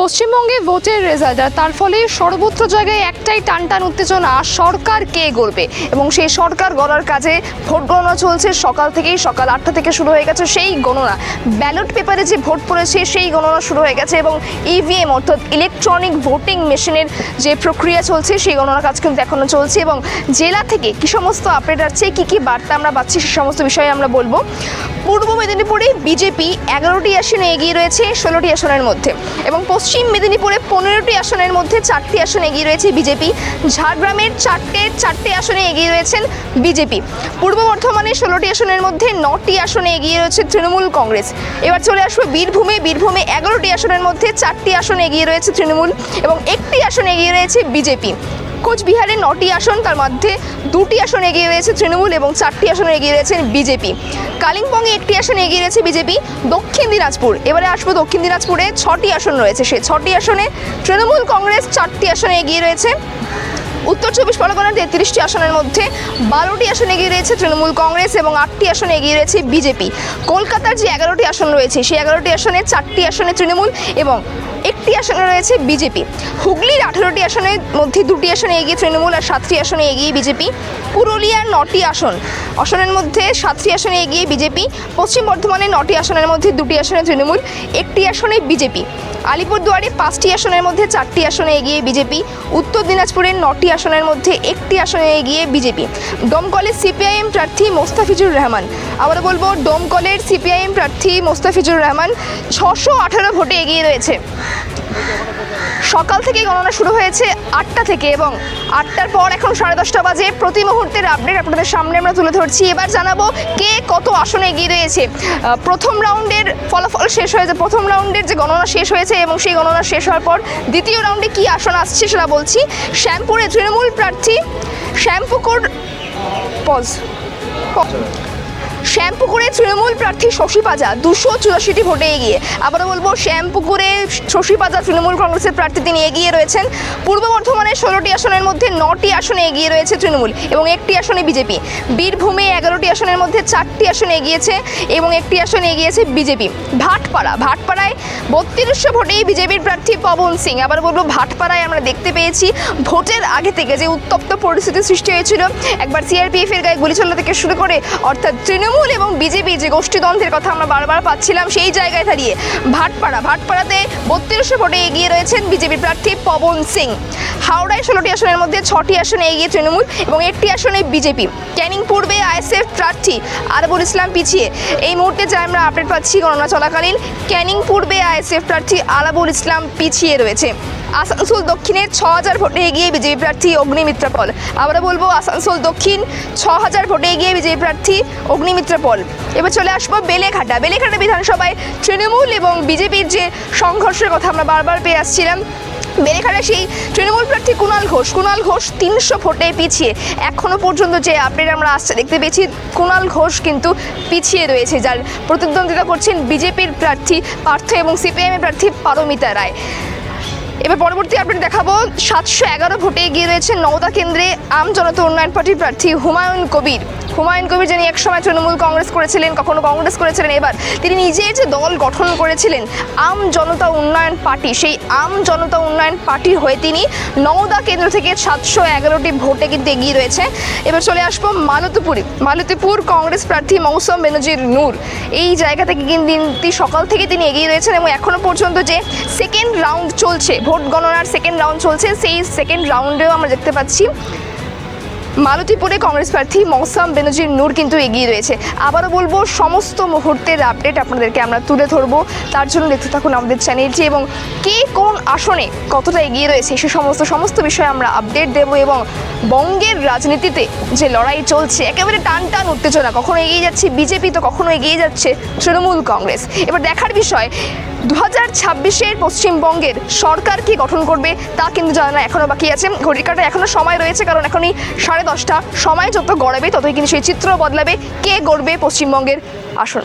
পশ্চিমবঙ্গে ভোটের রেজাল্ট আর তার ফলে সর্বত্র জায়গায় একটাই টানটান উত্তেজনা, সরকার কে গড়বে এবং সেই সরকার গড়ার কাজে ভোট গণনা চলছে সকাল থেকেই। সকাল 8টা থেকে শুরু হয়ে গেছে সেই গণনা। ব্যালট পেপারে যে ভোট পড়েছে সেই গণনা শুরু হয়ে গেছে এবং ইভিএম অর্থাৎ ইলেকট্রনিক ভোটিং মেশিনের যে প্রক্রিয়া চলছে সেই গণনা কাজ কিন্তু এখনও চলছে। এবং জেলা থেকে কী সমস্ত আপডেট আসছে, কী বার্তা আমরা পাচ্ছি সে সমস্ত বিষয়ে আমরা বলবো। পূর্ব মেদিনীপুরে বিজেপি 11টি আসনে এগিয়ে রয়েছে 16টি আসনের মধ্যে এবং পশ্চিম মেদিনীপুরে 15টি আসনের মধ্যে 4টি আসনে এগিয়ে রয়েছে বিজেপি। ঝাড়গ্রামের চারটে আসনে এগিয়ে রয়েছেন বিজেপি। পূর্ব বর্ধমানে 16টি আসনের মধ্যে 9টি আসনে এগিয়ে রয়েছে তৃণমূল কংগ্রেস। এবার চলে আসবে বীরভূমে 11টি আসনের মধ্যে 4টি আসনে এগিয়ে রয়েছে তৃণমূল এবং 1টি আসনে এগিয়ে রয়েছে বিজেপি। কোচবিহারে 9টি আসন, তার মধ্যে 2টি আসন এগিয়ে রয়েছে তৃণমূল এবং 4টি আসনে এগিয়ে রয়েছেন বিজেপি। কালিম্পংয়ে 1টি আসনে এগিয়ে রয়েছে বিজেপি। দক্ষিণ দিনাজপুর, এবারে আসবো দক্ষিণ দিনাজপুরে 6টি আসন রয়েছে, সেই 6টি আসনে তৃণমূল কংগ্রেস 4টি আসনে এগিয়ে রয়েছে। উত্তর 24 পরগনার 33টি আসনের মধ্যে 12টি আসনে এগিয়ে রয়েছে তৃণমূল কংগ্রেস এবং 8টি আসনে এগিয়ে রয়েছে বিজেপি। কলকাতার যে 11টি আসন রয়েছে সেই 11টি আসনে 4টি আসনে তৃণমূল এবং 1টি আসনে রয়েছে বিজেপি। হুগলির 18টি আসনের মধ্যে 2টি আসনে এগিয়ে তৃণমূল আর 7টি আসনে এগিয়ে বিজেপি। পুরুলিয়ার 9টি আসনের মধ্যে 7টি আসনে এগিয়ে বিজেপি। পশ্চিম বর্ধমানে 9টি আসনের মধ্যে 2টি আসনে তৃণমূল, 1টি আসনে বিজেপি। আলিপুরদুয়ারে 5টি আসনের মধ্যে 4টি আসনে এগিয়ে বিজেপি। উত্তর দিনাজপুরের 9টি আসনের মধ্যে 1টি আসনে এগিয়ে বিজেপি। দমকলের সিপিআইএম প্রার্থী মোস্তাফিজুর রহমান, আবারও বলবো দমকলের সিপিআইএম প্রার্থী মোস্তাফিজুর রহমান 618 ভোটে এগিয়ে রয়েছে। সকাল থেকে গণনা শুরু হয়েছে 8টা থেকে এবং 8টার পর এখন 10:30 বাজে। প্রতি মুহূর্তের আপডেট আপনাদের সামনে আমরা তুলে ধরছি। এবার জানাবো কে কত আসনে এগিয়ে রয়েছে। প্রথম রাউন্ডের ফলাফল শেষ হয়েছে, প্রথম রাউন্ডের যে গণনা শেষ হয়েছে এবং সেই গণনা শেষ হওয়ার পর দ্বিতীয় রাউন্ডে কী আসন আসছে সেটা বলছি। শ্যামপুরে তৃণমূল প্রার্থী শ্যামপুকুরে তৃণমূল প্রার্থী শশী পাজা 284টি ভোটে এগিয়ে। আবারও বলবো শ্যামপুকুরে শশী পাজা তৃণমূল কংগ্রেসের প্রার্থী, তিনি এগিয়ে রয়েছেন। পূর্ব বর্ধমানের 16টি আসনের মধ্যে 9টি আসনে এগিয়ে রয়েছে তৃণমূল এবং 1টি আসনে বিজেপি। বীরভূমে 11টি আসনের মধ্যে 4টি আসনে এগিয়েছে এবং 1টি আসনে এগিয়েছে বিজেপি। ভাটপাড়ায় 3200 ভোটেই বিজেপির প্রার্থী পবন সিং। আবার বলবো ভাটপাড়ায় আমরা দেখতে পেয়েছি ভোটের আগে থেকে যে উত্তপ্ত পরিস্থিতি সৃষ্টি হয়েছিল, একবার সিআরপিএফের গায়ে গুলি চলা থেকে শুরু করে অর্থাৎ তৃণমূল এবং বিজেপি যে গোষ্ঠীদ্বন্দ্বের কথা আমরা বারবার পাচ্ছিলাম, সেই জায়গায় দাঁড়িয়ে ভাটপাড়াতে 3200 ভোটে এগিয়ে রয়েছেন বিজেপির প্রার্থী পবন সিং। হাওড়ায় 16টি আসনের মধ্যে 6টি আসনে এগিয়ে তৃণমূল এবং 1টি আসনে বিজেপি। ক্যানিং পূর্বে আইএসএফ প্রার্থী আরবুল ইসলাম পিছিয়ে। এই মুহূর্তে যা আমরা আপডেট পাচ্ছি গণনা চলাকালীন, ক্যানিং পূর্বে আইএসএফ প্রার্থী আরবুল ইসলাম পিছিয়ে রয়েছে। আসানসোল দক্ষিণে 6000 ভোটে এগিয়ে বিজেপি প্রার্থী অগ্নিমিত্রা পল। আমরা বলবো আসানসোল দক্ষিণ 6000 ভোটে এগিয়ে বিজেপি প্রার্থী অগ্নিমিত্রা পল। এবার চলে আসবো বেলেঘাটা বিধানসভায় তৃণমূল এবং বিজেপির যে সংঘর্ষের কথা আমরা বারবার পেয়ে আসছিলাম। বেলেঘাটা সেই তৃণমূল প্রার্থী কুণাল ঘোষ 300 ভোটে পিছিয়ে। এখনও পর্যন্ত যে আপডেট আমরা আসছে দেখতে পেয়েছি, কুণাল ঘোষ কিন্তু পিছিয়ে রয়েছে, যার প্রতিদ্বন্দ্বিতা করছেন বিজেপির প্রার্থী পার্থ এবং সিপিআইএমের প্রার্থী পারমিতা রায়। এবার পরবর্তী আপডেট দেখাবো। 711 ভোটে এগিয়ে রয়েছে নওদা কেন্দ্রে আম জনতা উন্নয়ন পার্টির প্রার্থী হুমায়ুন কবির, যিনি একসময় তৃণমূল কংগ্রেস করেছিলেন, কখনো কংগ্রেস করেছিলেন, এবার তিনি নিজের যে দল গঠন করেছিলেন আম জনতা উন্নয়ন পার্টি, সেই আম জনতা উন্নয়ন পার্টির হয়ে তিনি নওদা কেন্দ্র থেকে 711টি ভোটে কিন্তু এগিয়ে রয়েছে। এবার চলে আসবো মালতীপুর কংগ্রেস প্রার্থী মৌসুম বেনজির নূর। এই জায়গা থেকে কিন্তু সকাল থেকে তিনি এগিয়ে রয়েছেন এবং এখনও পর্যন্ত যে সেকেন্ড রাউন্ড চলছে, ভোট গণনার সেকেন্ড রাউন্ড চলছে, সেই সেকেন্ড রাউন্ডেও আমরা দেখতে পাচ্ছি মালতীপুরে কংগ্রেস প্রার্থী মৌসুম বেনজির নূর কিন্তু এগিয়ে রয়েছে। আবারও বলবো সমস্ত মুহূর্তের আপডেট আপনাদেরকে আমরা তুলে ধরবো, তার জন্য দেখতে থাকুন আমাদের চ্যানেলটি এবং কে কোন আসনে কতটা এগিয়ে রয়েছে সে সমস্ত বিষয়ে আমরা আপডেট দেবো। এবং বঙ্গের রাজনীতিতে যে লড়াই চলছে, একেবারে টান উত্তেজনা, কখনো এগিয়ে যাচ্ছে বিজেপি তো কখনো এগিয়ে যাচ্ছে তৃণমূল কংগ্রেস। এবার দেখার বিষয় 2026-এর পশ্চিমবঙ্গের সরকার কি গঠন করবে তা কিন্তু জানা এখনও বাকি আছে। ঘড়ির কাঁটায় এখনও সময় রয়েছে, কারণ এখনই 10:30। সময় যত গড়াবে ততই কিন্তু সেই চিত্র বদলাবে কে গড়বে পশ্চিমবঙ্গের আসন।